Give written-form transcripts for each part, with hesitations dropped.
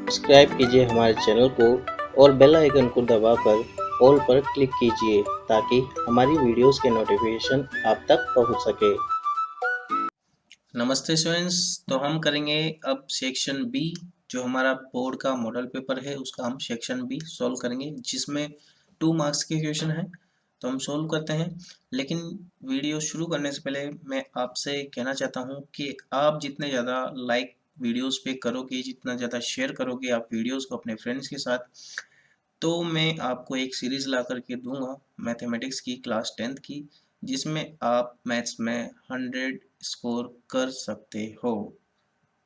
Subscribe कीजिए हमारे channel को और बेल आइकन को दबाकर ऑल पर क्लिक कीजिए ताकि हमारी वीडियोस के नोटिफिकेशन आप तक पहुंच सके। नमस्ते स्टूडेंट्स, तो हम करेंगे अब सेक्शन बी। जो हमारा बोर्ड का मॉडल पेपर है उसका हम सेक्शन बी सॉल्व करेंगे, जिसमें 2 मार्क्स के क्वेश्चन हैं। तो हम सॉल्व करते हैं, लेकिन वीडियो शुरू करने से पहले मैं आपसे कहना चाहता हूं कि आप जितने ज़्यादा लाइक वीडियोस पे करोगे, जितना ज़्यादा शेयर करोगे आप वीडियोस को अपने फ्रेंड्स के साथ, तो मैं आपको एक सीरीज़ ला करके दूंगा मैथमेटिक्स की क्लास 10th की, जिसमें आप मैथ्स में 100 स्कोर कर सकते हो।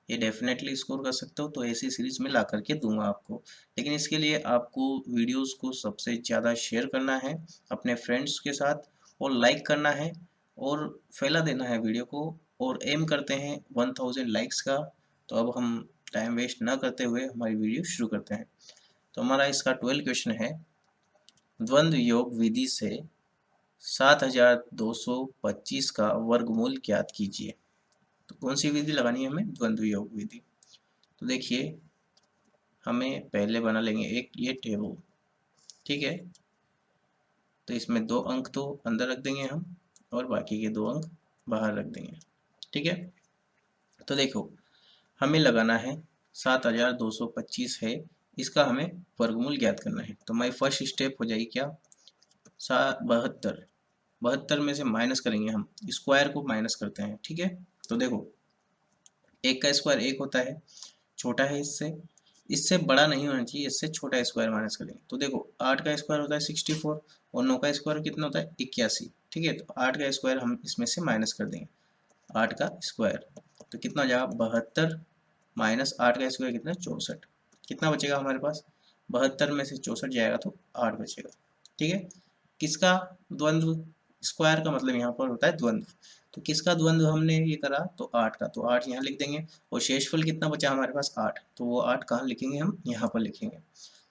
ये डेफिनेटली स्कोर कर सकते हो, तो ऐसी सीरीज़ में ला करके दूंगा आपको। लेकिन इसके लिए आपको वीडियोस को सबसे ज़्यादा शेयर करना है अपने फ्रेंड्स के साथ, और लाइक करना है और फैला देना है वीडियो को, और एम करते हैं 1000 लाइक्स का। तो अब हम टाइम वेस्ट ना करते हुए हमारी वीडियो शुरू करते हैं। तो हमारा इसका 12 क्वेश्चन है, द्वंद्व योग विधि से 7225 का वर्गमूल ज्ञात कीजिए। तो कौन सी विधि लगानी है हमें? द्वंद्व योग विधि। तो देखिए, हमें पहले बना लेंगे एक ये टेबल, ठीक है। तो इसमें 2 अंक तो अंदर रख देंगे हम, और बाकी के 2 अंक बाहर रख देंगे, ठीक है। तो देखो, हमें लगाना है 7225 है, इसका हमें वर्गमूल ज्ञात करना है। तो हमारी फर्स्ट स्टेप हो जाएगी क्या? 72 72 में से माइनस करेंगे, हम स्क्वायर को माइनस करते हैं, ठीक है। तो देखो, एक का स्क्वायर एक होता है, छोटा है इससे, इससे बड़ा नहीं होना चाहिए, इससे छोटा स्क्वायर माइनस करेंगे। तो देखो, 8 का स्क्वायर होता है 64, और 9 का स्क्वायर कितना होता है 81, ठीक है। तो 8 का स्क्वायर हम इसमें से माइनस कर देंगे, 8 का स्क्वायर, तो कितना हो जाएगा 72 माइनस 8 का स्क्वायर कितना 64। कितना बचेगा हमारे पास? 72 में से 64 जाएगा तो 8 बचेगा, ठीक है। किसका द्वंद्व? स्क्वायर का मतलब यहाँ पर होता है द्वंद्व। तो किसका द्वंद्व हमने ये करा? तो 8 का, तो 8 यहाँ लिख देंगे। और शेषफल कितना बचा हमारे पास? 8, तो वो 8 कहाँ लिखेंगे? हम यहाँ पर लिखेंगे।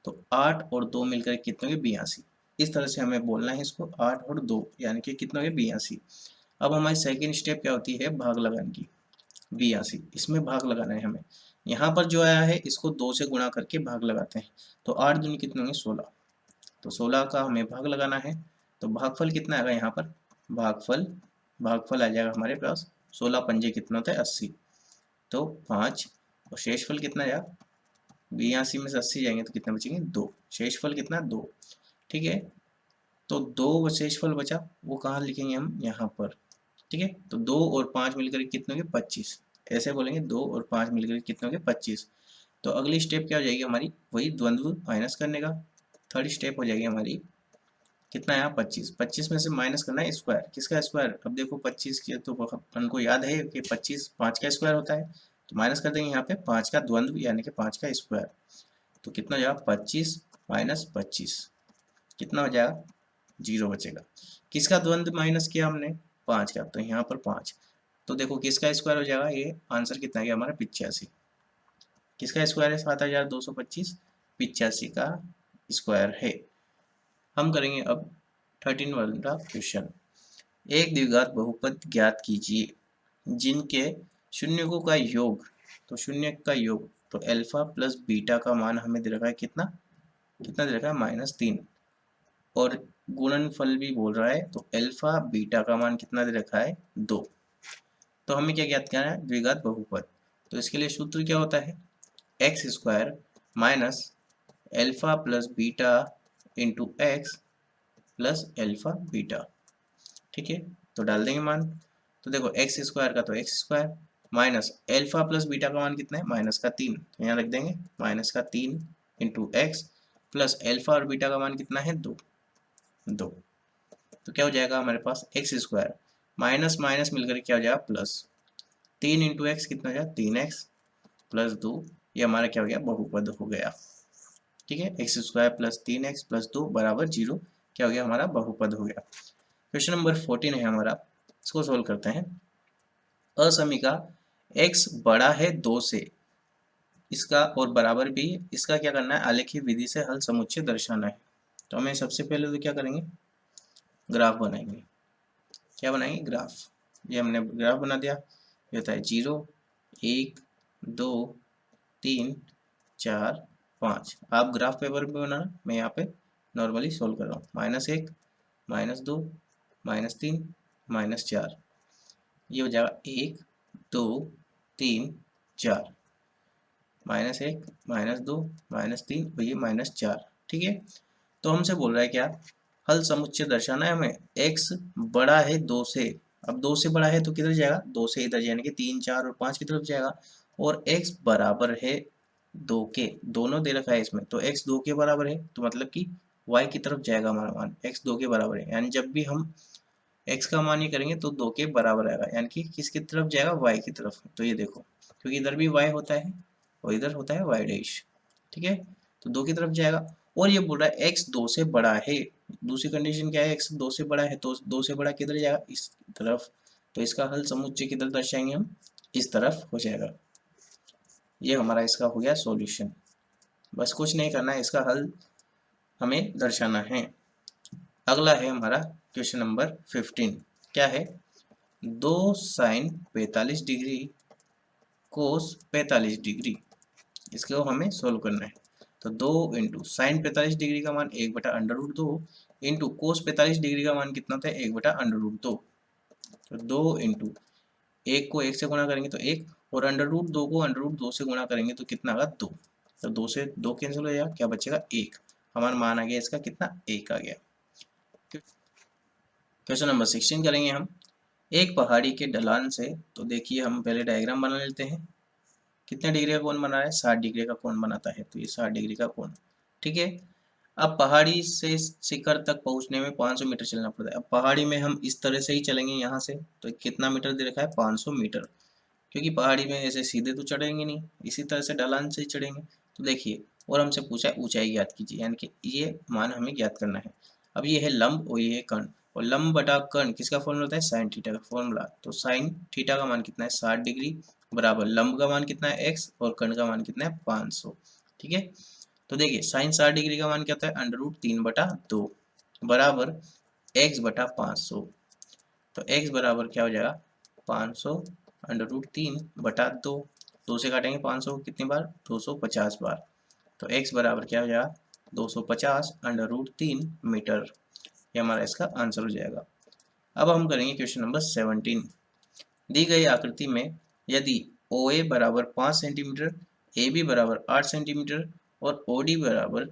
तो 8 और 2 मिलकर कितने हो? 82। इस तरह से हमें बोलना है इसको, 8 और 2 यानी कि कितना हो? 82। अब हमारी सेकेंड स्टेप क्या होती है? भाग लगाने की। 82, इसमें भाग लगाना है हमें। यहाँ पर जो आया है इसको 2 से गुणा करके भाग लगाते हैं। तो 8 दूनी कितने होंगे? 16। तो 16 का हमें भाग लगाना है। तो भागफल कितना आएगा यहाँ पर? भागफल भागफल आ जाएगा हमारे पास 16 पंजे कितना होता है? 80। तो 5, और शेषफल कितना आएगा? 82 में से 80 जाएंगे तो कितने बचेंगे? 2। शेषफल कितना? 2, ठीक है। तो 2 शेषफल बचा, वो कहाँ लिखेंगे हम? यहाँ पर, ठीक है। तो 2 और 5 मिलकर कितने होंगे? 25। ऐसे बोलेंगे, 2 और 5 मिलकर कितने होंगे? 25। तो अगली स्टेप क्या हो जाएगी हमारी? वही द्वंद्व माइनस करने का। थर्ड स्टेप हो जाएगी हमारी, कितना है? 25। 25 में से माइनस करना है स्क्वायर। किसका स्क्वायर? अब देखो 25 के तो अपन को याद है कि 25 5 का स्क्वायर होता है। तो माइनस कर देंगे यहाँ पे 5 का द्वंद्व यानी कि 5 का स्क्वायर। तो कितना हो जाएगा? 25 माइनस 25 कितना हो जाएगा? 0 बचेगा। किसका द्वंद्व माइनस किया हमने? 5 का, तो यहाँ पर 5। तो देखो किसका स्क्वायर हो जाएगा? ये आंसर कितना गया हमारा? 85। किसका स्क्वायर है? 7225 85 का स्क्वायर है। हम करेंगे अब 13 वाला क्वेश्चन। एक द्विघात बहुपद ज्ञात कीजिए जिनके शून्यकों का योग, तो शून्य का योग, तो अल्फा प्लस बीटा का मान हमें दे रखा है कितना? कितना दे रखा है? -3। और गुणनफल भी बोल रहा है, तो अल्फा बीटा का मान कितना दे रखा है? 2। तो हमें क्या ज्ञात करना है? द्विघात बहुपद। तो इसके लिए सूत्र क्या होता है? X square minus alpha plus beta into x plus alpha beta, ठीक है। तो डाल देंगे मान। तो देखो एक्स स्क्वायर का तो x square minus alpha plus beta का मान कितना है? -3, तो यहाँ रख देंगे -3 इंटू एक्स प्लस एल्फा और बीटा का मान कितना है? 2। तो क्या हो जाएगा हमारे पास? एक्स स्क्वायर माइनस माइनस मिलकर क्या हो जाएगा? प्लस 3 इंटू एक्स कितना हो जाएगा? 3x plus 2। ये हमारा क्या हो गया? बहुपद हो गया, ठीक है। X square plus 3x plus 2 बराबर 0 क्या हो गया? हमारा बहुपद हो गया। क्वेश्चन नंबर 14 है हमारा, इसको सोल्व करते हैं। असमीका x बड़ा है 2 से, इसका और बराबर भी, इसका क्या करना है? आलेखीय विधि से हल समुच्चय दर्शाना है। तो हमें सबसे पहले तो क्या करेंगे? ग्राफ बनाएंगे। क्या बनाएंगे? ग्राफ। ये हमने ग्राफ बना दिया। ये होता है 0 1 2 3 4 5। आप ग्राफ पेपर पे बनाना, मैं यहाँ पे नॉर्मली सोल्व कर रहा हूँ। -1 -2 -3 -4, ये हो जाएगा 1 2 3 4, -1 -2 -3 और ये -4। ठीक है, तो हमसे बोल रहा है क्या, हल समुच्चय दर्शाना है हमें। x बड़ा है 2 से, अब 2 से बड़ा है तो किधर जाएगा, 2 से इधर, यानी कि 3 4 और 5 की तरफ जाएगा। और x बराबर है 2 के, दोनों दे रखा है इसमें, तो x 2 के बराबर है, तो मतलब कि y की तरफ जाएगा हमारा मान, x 2 के बराबर है, यानी जब भी हम x का मान ये करेंगे तो 2 के बराबर आएगा, यानी कि किसकी तरफ जाएगा, y की तरफ। तो ये देखो, क्योंकि इधर भी y होता है और इधर होता है y डैश। ठीक है, तो 2 की तरफ जाएगा। और ये बोल रहा है x 2 से बड़ा है, दूसरी कंडीशन क्या है, x 2 से बड़ा है, तो 2 से बड़ा किधर जाएगा, इस तरफ। तो इसका हल समुच्चय किधर दर्शाएंगे हम, इस तरफ हो जाएगा। ये हमारा इसका हो गया सॉल्यूशन। बस कुछ नहीं करना है, इसका हल हमें दर्शाना है। अगला है हमारा क्वेश्चन नंबर 15। क्या है, 2 sin 45 डिग्री कोस 45 डिग्री, इसको हमें सोल्व करना है। तो 2 इंटू साइन 45 डिग्री का मान 1/√2 इंटू कोस 45 डिग्री का मान कितना होता है, 1/√2। तो 2 इंटू 1 को 1 से गुणा करेंगे तो 1, और √2 को √2 से गुणा करेंगे तो कितना आएगा, 2। तो 2 से 2 कैंसिल हो जाएगा, क्या बचेगा, 1। हमारा मान आ गया इसका कितना, 1 आ गया। क्वेश्चन नंबर 16 करेंगे हम। एक पहाड़ी के ढलान से, तो देखिए हम पहले डायग्राम बना लेते हैं। कितने डिग्री का कोण बना रहा है, 60 डिग्री का कोण बनाता है, तो ये 60 डिग्री का कोण। ठीक है, अब पहाड़ी से शिखर तक पहुंचने में 500 मीटर चलना पड़ता है। अब पहाड़ी में हम इस तरह से ही चलेंगे यहाँ से, तो कितना मीटर दे रखा है, 500 मीटर, क्योंकि पहाड़ी में ऐसे सीधे तो चढ़ेंगे नहीं, इसी तरह से ढलान से ही चढ़ेंगे। तो देखिए, और हमसे पूछा है ऊंचाई ज्ञात कीजिए, यानी कि ये मान हमें ज्ञात करना है। अब ये है लंब और ये है कर्ण, और लंब बटा कर्ण किसका फॉर्मूला होता है, साइन थीटा का फॉर्मूला। तो साइन थीटा का मान कितना है, 60 डिग्री, बराबर लंब का मान कितना है, x, और कर्ण का मान कितना है, 500। ठीक है, तो देखिए साइन 60 डिग्री का मान क्या होता है, √3/2 बराबर x/500। तो x बराबर क्या हो जाएगा, 500 √3/2, 2 से काटेंगे 500 कितनी बार, 250 बार। तो x बराबर क्या हो जाएगा, 250 √3 मीटर। ये हमारा इसका आंसर हो जाएगा। अब हम करेंगे क्वेश्चन नंबर 17। दी गई आकृति में यदि OA बराबर 5 सेंटीमीटर, AB बराबर 8 सेंटीमीटर और OD बराबर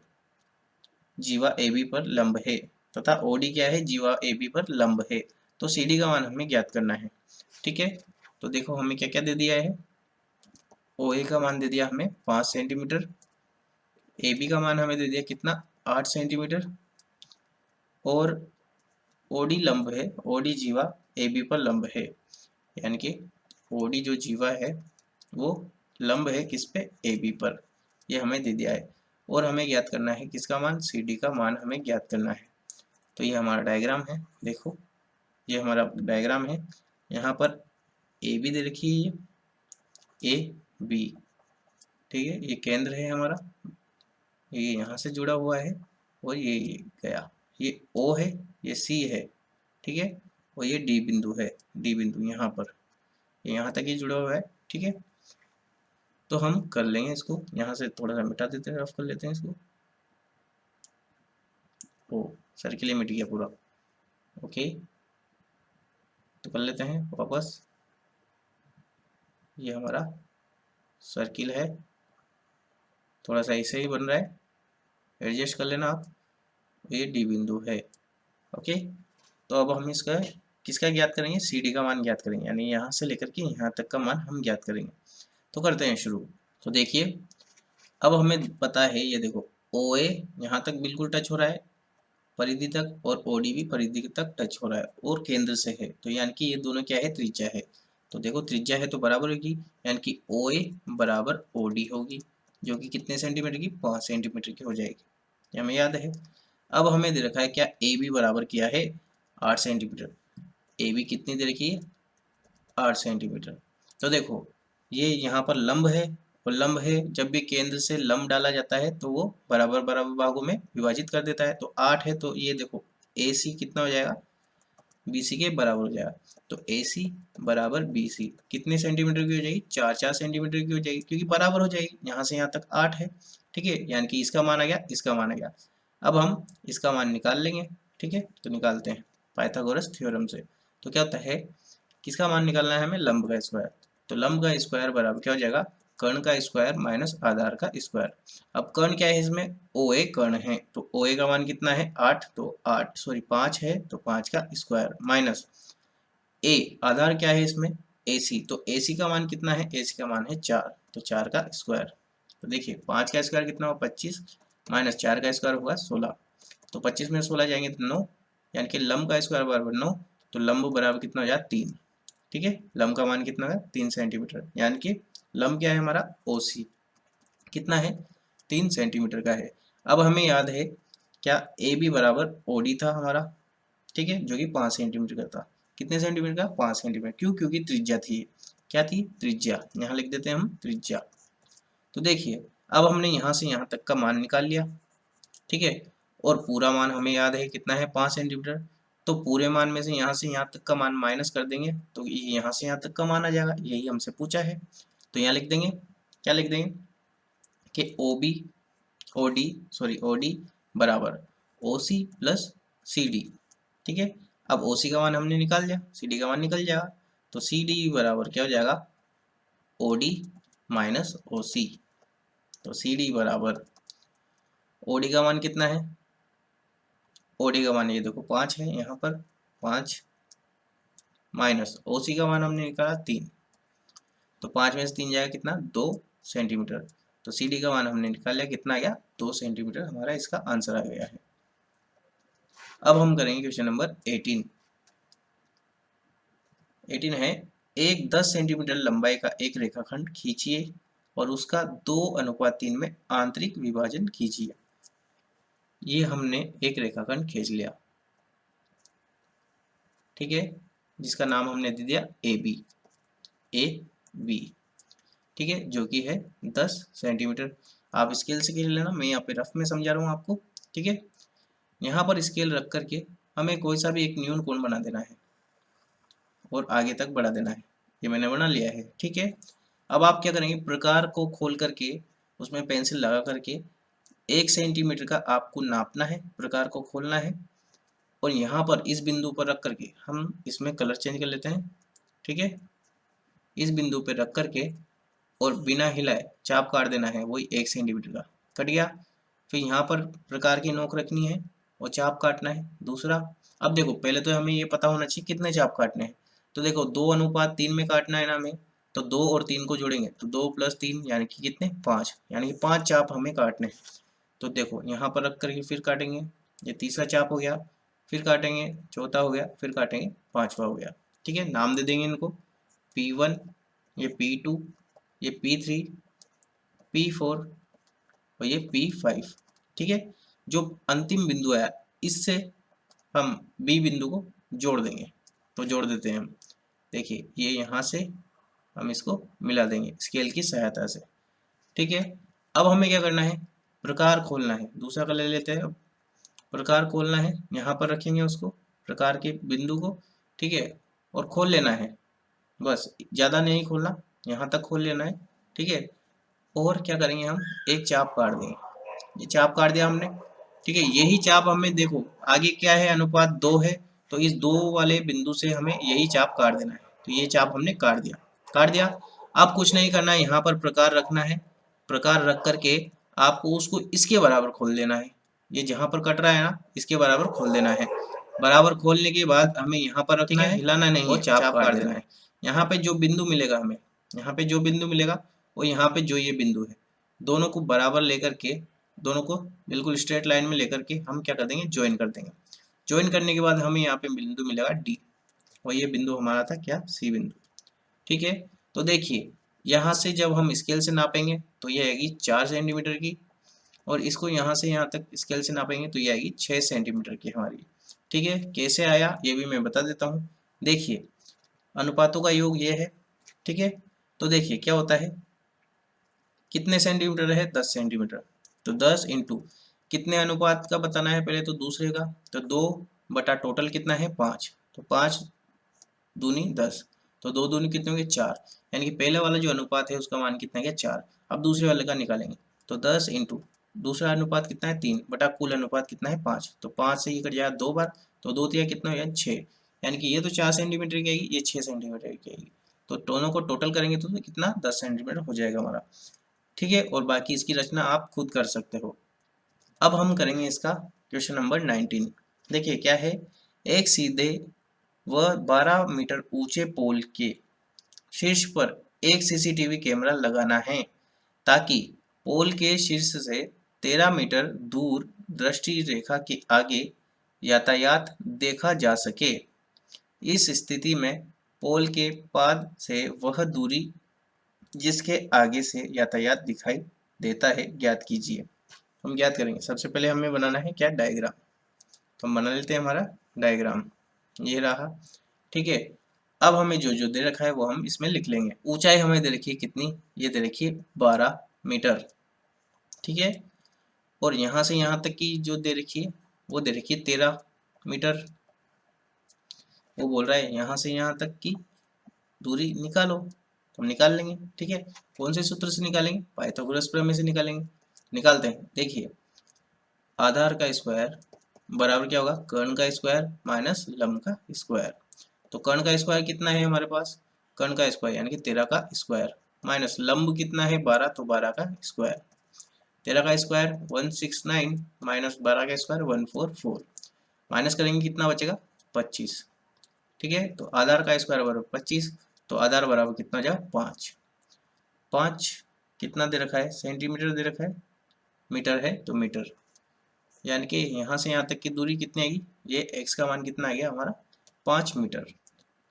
जीवा AB पर लंब है, तथा OD क्या है, जीवा AB पर लंब है, तो CD का मान हमें ज्ञात करना है। ठीक है, तो देखो हमें क्या क्या दे दिया है, OA का मान दे दिया हमें 5 सेंटीमीटर, AB का मान हमें दे दिया कितना, 8 सेंटीमीटर, और OD लंब है, OD जीवा AB पर लंब है, यानी कि OD जो जीवा है वो लंब है किस पे, AB पर, ये हमें दे दिया है। और हमें ज्ञात करना है किसका मान, CD का मान हमें ज्ञात करना है। तो ये हमारा डायग्राम है, देखो ये हमारा डायग्राम है। यहाँ पर AB दे रखी है, ये AB, ठीक है, ये केंद्र है हमारा, ये यहाँ से जुड़ा हुआ है, और ये गया, ये O है, ये C है, ठीक है, और ये D बिंदु है, D बिंदु यहाँ पर, ये यहाँ तक ही जुड़ा हुआ है। ठीक है, तो हम कर लेंगे इसको, यहाँ से थोड़ा सा मिटा देते हैं, रफ कर लेते हैं इसको। ओ सर्किल मिट गया पूरा, ओके, तो कर लेते हैं वापस। ये हमारा सर्किल है, थोड़ा सा ऐसे ही बन रहा है, एडजस्ट कर लेना आप। ये डी बिंदु है, ओके। तो अब हम इसका किसका ज्ञात करेंगे, CD का मान ज्ञात करेंगे, यानी यहाँ से लेकर के यहाँ तक का मान हम ज्ञात करेंगे। तो करते हैं शुरू। तो देखिए अब हमें पता है, ये देखो OA यहाँ तक बिल्कुल टच हो रहा है परिधि तक, और OD भी परिधि तक टच हो रहा है और केंद्र से है, तो यानी कि ये दोनों क्या है, त्रिज्या है। तो देखो त्रिज्या है तो बराबर होगी, यानी कि OA बराबर OD होगी, जो कि कितने सेंटीमीटर की, 5 सेंटीमीटर की हो जाएगी, ये हमें याद है। अब हमें दे रखा है क्या, AB बराबर किया है 8 सेंटीमीटर, AB कितनी दे रखी है, 8 सेंटीमीटर। तो देखो ये यहाँ पर लंब है, और लंब है जब भी केंद्र से लंब डाला जाता है तो वो बराबर बराबर भागों में विभाजित कर देता है। तो 8 है तो ये देखो AC कितना हो जाएगा, BC के बराबर हो जाएगा। तो AC बराबर BC कितने सेंटीमीटर की हो जाएगी, 4 सेंटीमीटर की हो जाएगी, क्योंकि बराबर हो जाएगी, यहाँ से यहाँ तक 8 है। ठीक है, यानी कि इसका मान आ गया, इसका मान आ गया। अब हम इसका मान निकाल लेंगे। ठीक है, तो निकालते हैं पाइथागोरस थ्योरम से। तो क्या होता है, किसका मान निकालना है हमें, लंब का स्क्वायर। तो लंब का स्क्वायर बराबर क्या हो जाएगा, कर्ण का स्क्वायर माइनस आधार का स्क्वायर। अब कर्ण क्या है इसमें, OA कर्ण है, तो OA का मान कितना है 8, तो 5 है, तो 5 का स्क्वायर माइनस A आधार क्या है इसमें AC, तो AC का मान कितना है, AC का मान है 4, तो 4 का स्क्वायर। तो देखिए 5 का स्क्वायर कितना हुआ 25 माइनस 4 का स्क्वायर हुआ 16, तो 25 में 16 जाएंगे तो 9, यानी कि लंब का स्क्वायर बराबर 9, तो लंब बराबर कितना हो जाए 3। ठीक है, लंब का मान कितना है 3 सेंटीमीटर, यानी कि लंब क्या है हमारा OC कितना है 3 सेंटीमीटर का है। अब हमें याद है क्या, AB बराबर OD था हमारा, ठीक है, जो कि 5 सेंटीमीटर का था। कितने सेंटीमीटर का, 5 सेंटीमीटर, क्यों, क्योंकि त्रिज्या थी, क्या थी, त्रिज्या, यहाँ लिख देते हैं हम त्रिज्या। तो देखिए अब हमने यहाँ से यहाँ तक का मान निकाल लिया। ठीक है, और पूरा मान हमें याद है कितना है 5 सेंटीमीटर, तो पूरे मान में से यहाँ से यहाँ तक का मान माइनस कर देंगे, तो यहाँ से यहाँ तक का मान आ जाएगा, यही हमसे पूछा है। तो यहाँ लिख देंगे, क्या लिख देंगे कि OD बराबर OC प्लस CD। ठीक है, अब OC का मान हमने निकाल लिया, CD का मान निकल जाएगा, तो CD बराबर क्या हो जाएगा OD माइनस OC। तो CD बराबर OD का मान कितना है, OD का मान ये देखो 5 है यहाँ पर, 5 माइनस OC का मान हमने निकाला 3, तो 5 में से 3 जाएगा कितना 2 सेंटीमीटर। तो CD का मान हमने निकाल लिया, कितना आ गया 2 सेंटीमीटर, हमारा इसका आंसर आ गया है। अब हम करेंगे क्वेश्चन नंबर 18 है, एक 10 सेंटीमीटर लंबाई का एक रेखाखंड खींचिए और उसका 2:3 में आंतरिक विभाजन कीजिए। ये हमने एक रेखाखंड खींच लिया, ठीक है, जिसका नाम हमने दे दिया AB, ठीक है, जो कि है 10 सेंटीमीटर। आप स्केल से खेल लेना, मैं यहाँ पे रफ में समझा रहा हूँ आपको। ठीक है, यहाँ पर स्केल रख करके हमें कोई सा भी एक न्यून कोण बना देना है और आगे तक बढ़ा देना है, ये मैंने बना लिया है। ठीक है, अब आप क्या करेंगे, प्रकार को खोल करके उसमें पेंसिल लगा करके 1 सेंटीमीटर का आपको नापना है, प्रकार को खोलना है, और यहाँ पर इस बिंदु पर रख करके हम इसमें कलर चेंज कर लेते हैं। ठीक है, इस बिंदु पर रख करके और बिना हिलाए चाप काट देना है, वही 1 सेंटीमीटर का कट गया। फिर यहाँ पर प्रकार की नोक रखनी है और चाप काटना है दूसरा। अब देखो पहले तो हमें ये पता होना चाहिए कितने चाप काटने हैं, तो देखो 2:3 में काटना है ना हमें, तो 2 और 3 को जोड़ेंगे तो 2 + 3 यानी कि कितने 5, यानी कि 5 चाप हमें काटने हैं। तो देखो यहाँ पर रख करके फिर काटेंगे, ये तीसरा चाप हो गया, फिर काटेंगे, चौथा हो गया, फिर काटेंगे, पांचवा हो गया। ठीक है, नाम दे देंगे इनको, P1, ये P2, ये P3, P4 और ये P5। ठीक है, जो अंतिम बिंदु है इससे हम B बिंदु को जोड़ देंगे, तो जोड़ देते हैं हम। देखिए ये यहाँ से हम इसको मिला देंगे स्केल की सहायता से। ठीक है, अब हमें क्या करना है, प्रकार खोलना है, दूसरा कलर ले लेते हैं। अब प्रकार खोलना है, यहाँ पर रखेंगे उसको, प्रकार के बिंदु को। ठीक है, और खोल लेना है, बस ज़्यादा नहीं खोलना, यहाँ तक खोल लेना है। ठीक है, और क्या करेंगे हम, एक चाप काट देंगे, ये चाप काट दिया हमने। ठीक है, यही चाप हमें देखो आगे क्या है, अनुपात 2 है, तो इस 2 वाले बिंदु से हमें यही चाप काट देना है, तो ये चाप हमने काट दिया, काट दिया। अब कुछ नहीं करना है, यहाँ पर प्रकार रखना है, प्रकार रख करके आपको उसको इसके बराबर खोल देना है, ये जहाँ पर कट रहा है ना इसके बराबर खोल देना है। बराबर खोलने के बाद हमें यहाँ पर रखना है, हिलाना नहीं है, चाप काट देना है। यहाँ पे जो बिंदु मिलेगा हमें, यहाँ पे जो बिंदु मिलेगा वो यहाँ पे जो ये बिंदु है, दोनों को बराबर लेकर के, दोनों को बिल्कुल स्ट्रेट लाइन में लेकर के हम क्या कर देंगे, ज्वाइन कर देंगे। ज्वाइन करने के बाद हमें यहाँ पे बिंदु मिलेगा D, और ये बिंदु हमारा था क्या, C बिंदु। ठीक है, तो देखिए यहाँ से जब हम स्केल से नापेंगे तो ये आएगी 4 सेंटीमीटर की, और इसको यहाँ से यहाँ तक स्केल से नापेंगे तो ये आएगी 6 सेंटीमीटर की हमारी। ठीक है, कैसे आया ये भी मैं बता देता हूँ। देखिए अनुपातों का योग ये है। ठीक है, तो देखिए क्या होता है, कितने सेंटीमीटर है 10 सेंटीमीटर, तो 10 इंटू कितने अनुपात का बताना है, पहले तो दूसरे का, तो 2 बटा टोटल कितना है 5, तो 5 दूनी 10, तो 2 दूनी कितने होंगे 4, यानी कि पहले वाला जो अनुपात है उसका मान कितना है 4। अब दूसरे वाले का निकालेंगे, तो 10 इंटू दूसरा अनुपात कितना है 3 बटा कुल अनुपात कितना है 5, तो 5 से ये कट जाएगा 2 बार, तो 2 तिया कितना हो जाएगा 6, यानी कि ये तो 4 सेंटीमीटर की आएगी, ये 6 सेंटीमीटर की आएगी, तो दोनों को टोटल करेंगे तो कितना 10 सेंटीमीटर हो जाएगा हमारा। ठीक है, और बाकी इसकी रचना आप खुद कर सकते हो। अब हम करेंगे इसका क्वेश्चन नंबर 19। देखिए क्या है, एक सीधे व 12 मीटर ऊंचे पोल के शीर्ष पर एक सीसीटीवी कैमरा लगाना है ताकि पोल के शीर्ष से 13 मीटर दूर दृष्टि रेखा के आगे यातायात देखा जा सके। इस स्थिति में पोल के पाद से वह दूरी जिसके आगे से यातायात दिखाई देता है ज्ञात कीजिए। हम ज्ञात करेंगे, सबसे पहले हमें बनाना है क्या डायग्राम, तो हम बना लेते हैं हमारा डायग्राम, ये रहा। ठीक है, अब हमें जो जो दे रखा है वो हम इसमें लिख लेंगे। ऊंचाई हमें दे रखी है कितनी, ये दे रखी है 12 मीटर। ठीक है, और यहाँ से यहाँ तक की जो दे रखी है वो दे रखी है 13 मीटर। वो बोल रहा है यहाँ से यहाँ तक की दूरी निकालो, तो हम निकाल लेंगे। ठीक है, कौन से सूत्र से निकालेंगे, पाइथागोरस प्रमेय से निकालेंगे। निकालते हैं, देखिए आधार का स्क्वायर बराबर क्या होगा, कर्ण का स्क्वायर माइनस लंब का स्क्वायर। तो कर्ण का स्क्वायर कितना है हमारे पास, कर्ण का स्क्वायर यानी कि 13 का स्क्वायर माइनस लंब कितना है 12, तो 12 का स्क्वायर। 13 का स्क्वायर 169 माइनस 12 का स्क्वायर 144, माइनस करेंगे कितना बचेगा 25। ठीक है, तो आधार का स्क्वायर बराबर 25, तो आधार बराबर कितना जाएगा 5। 5 कितना दे रखा है, सेंटीमीटर दे रखा है, मीटर है तो मीटर, यानी कि यहाँ से यहाँ तक की दूरी कितनी आएगी, ये x का मान कितना आ गया हमारा 5 मीटर।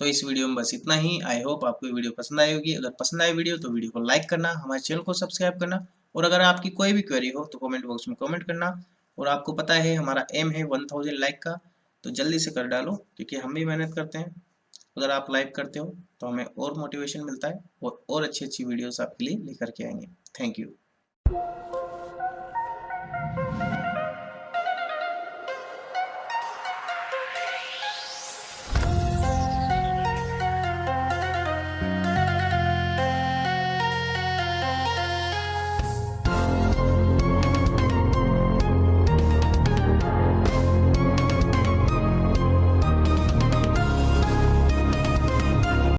तो इस वीडियो में बस इतना ही। आई होप आपको वीडियो पसंद आई होगी। अगर पसंद आई वीडियो तो वीडियो को लाइक करना, हमारे चैनल को सब्सक्राइब करना, और अगर आपकी कोई भी क्वेरी हो तो कमेंट बॉक्स में कमेंट करना। और आपको पता है हमारा एम है 1000 लाइक का, तो जल्दी से कर डालो क्योंकि हम भी मेहनत करते हैं। अगर आप लाइक करते हो तो हमें और मोटिवेशन मिलता है और अच्छी अच्छी वीडियोस आपके लिए लेकर के आएंगे। Thank you.